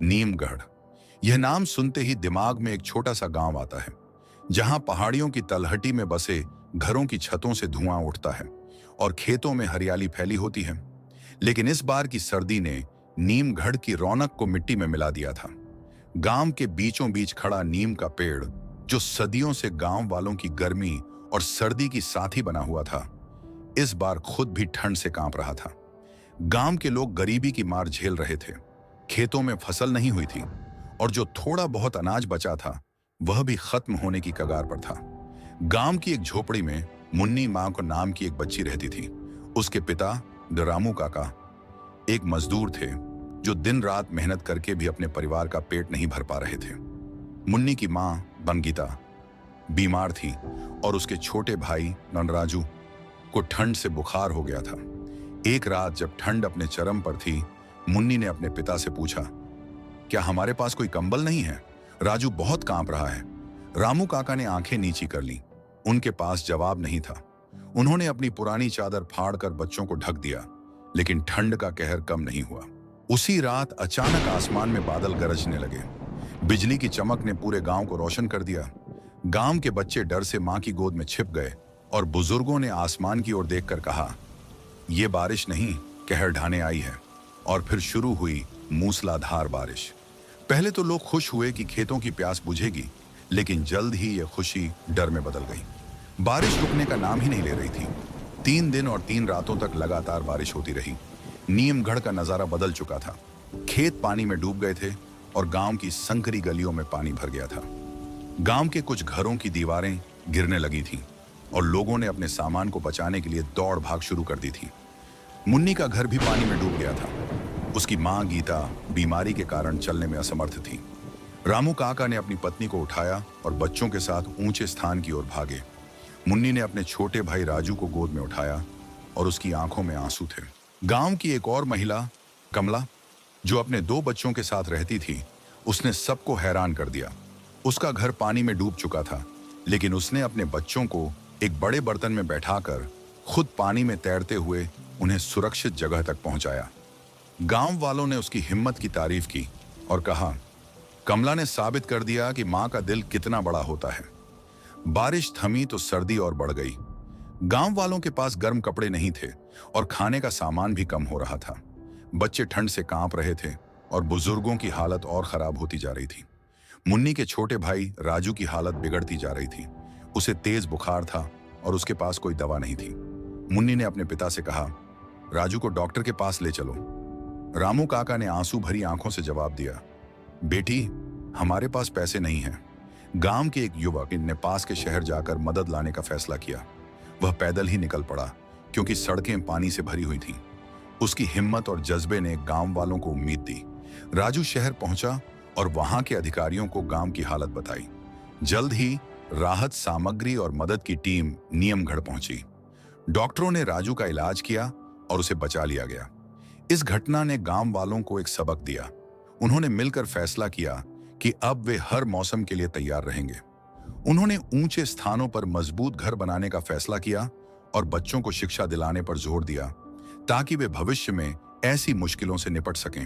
नीमगढ़। यह नाम सुनते ही दिमाग में एक छोटा सा गांव आता है, जहां पहाड़ियों की तलहटी में बसे घरों की छतों से धुआं उठता है और खेतों में हरियाली फैली होती है। लेकिन इस बार की सर्दी ने नीमगढ़ की रौनक को मिट्टी में मिला दिया था। गांव के बीचों बीच खड़ा नीम का पेड़, जो सदियों से गांव वालों की गर्मी और सर्दी की साथी बना हुआ था, इस बार खुद भी ठंड से कांप रहा था। गांव के लोग गरीबी की मार झेल रहे थे। खेतों में फसल नहीं हुई थी और जो थोड़ा बहुत अनाज बचा था वह भी खत्म होने की कगार पर था। गांव की एक झोपड़ी में मुन्नी मां को नाम की एक बच्ची रहती थी। उसके पिता रामू काका एक मजदूर थे, जो दिन रात मेहनत करके भी अपने परिवार का पेट नहीं भर पा रहे थे। मुन्नी की मां बंगीता बीमार थी और उसके छोटे भाई ननराजू को ठंड से बुखार हो गया था। एक रात जब ठंड अपने चरम पर थी, मुन्नी ने अपने पिता से पूछा, क्या हमारे पास कोई कंबल नहीं है? राजू बहुत कांप रहा है। रामू काका ने आंखें नीची कर ली। उनके पास जवाब नहीं था। उन्होंने अपनी पुरानी चादर फाड़कर बच्चों को ढक दिया, लेकिन ठंड का कहर कम नहीं हुआ। उसी रात अचानक आसमान में बादल गरजने लगे। बिजली की चमक ने पूरे गांव को रोशन कर दिया। गांव के बच्चे डर से मां की गोद में छिप गए और बुजुर्गों ने आसमान की ओर देखकर कहा, ये बारिश नहीं, कहर ढाने आई है। और फिर शुरू हुई मूसलाधार बारिश। पहले तो लोग खुश हुए कि खेतों की प्यास बुझेगी, लेकिन जल्द ही यह खुशी डर में बदल गई। बारिश रुकने का नाम ही नहीं ले रही थी। 3 दिन और 3 रातों तक लगातार बारिश होती रही। नीमगढ़ का नजारा बदल चुका था। खेत पानी में डूब गए थे और गांव की संकरी गलियों में पानी भर गया था। गांव के कुछ घरों की दीवारें गिरने लगी थीं और लोगों ने अपने सामान को बचाने के लिए दौड़ भाग शुरू कर दी थी। मुन्नी का घर भी पानी में डूब गया था। उसकी मां गीता बीमारी के कारण चलने में असमर्थ थी। रामू काका ने अपनी पत्नी को उठाया और बच्चों के साथ ऊंचे स्थान की ओर भागे। मुन्नी ने अपने छोटे भाई राजू को गोद में उठाया और उसकी आंखों में आंसू थे। गांव की एक और महिला कमला, जो अपने 2 बच्चों के साथ रहती थी, उसने सबको हैरान कर दिया। उसका घर पानी में डूब चुका था, लेकिन उसने अपने बच्चों को एक बड़े बर्तन में बैठाकर खुद पानी में तैरते हुए उन्हें सुरक्षित जगह तक पहुंचाया। गांव वालों ने उसकी हिम्मत की तारीफ की और कहा, कमला ने साबित कर दिया कि मां का दिल कितना बड़ा होता है। बारिश थमी तो सर्दी और बढ़ गई। गांव वालों के पास गर्म कपड़े नहीं थे और खाने का सामान भी कम हो रहा था। बच्चे ठंड से कांप रहे थे और बुजुर्गों की हालत और खराब होती जा रही थी। मुन्नी के छोटे भाई राजू की हालत बिगड़ती जा रही थी। उसे तेज बुखार था और उसके पास कोई दवा नहीं थी। मुन्नी ने अपने पिता से कहा, राजू को डॉक्टर के पास ले चलो। रामू काका ने आंसू भरी आंखों से जवाब दिया, बेटी, हमारे पास पैसे नहीं हैं। गांव के एक युवक ने पास के शहर जाकर मदद लाने का फैसला किया। वह पैदल ही निकल पड़ा, क्योंकि सड़कें पानी से भरी हुई थीं। उसकी हिम्मत और जज्बे ने गांव वालों को उम्मीद दी। राजू शहर पहुंचा और वहां के अधिकारियों को गांव की हालत बताई। जल्द ही राहत सामग्री और मदद की टीम नीमगढ़ पहुंची। डॉक्टरों ने राजू का इलाज किया और उसे बचा लिया गया। इस घटना ने गांव वालों को एक सबक दिया। उन्होंने मिलकर फैसला किया कि अब वे हर मौसम के लिए तैयार रहेंगे। उन्होंने ऊंचे स्थानों पर मजबूत घर बनाने का फैसला किया और बच्चों को शिक्षा दिलाने पर जोर दिया, ताकि वे भविष्य में ऐसी मुश्किलों से निपट सकें।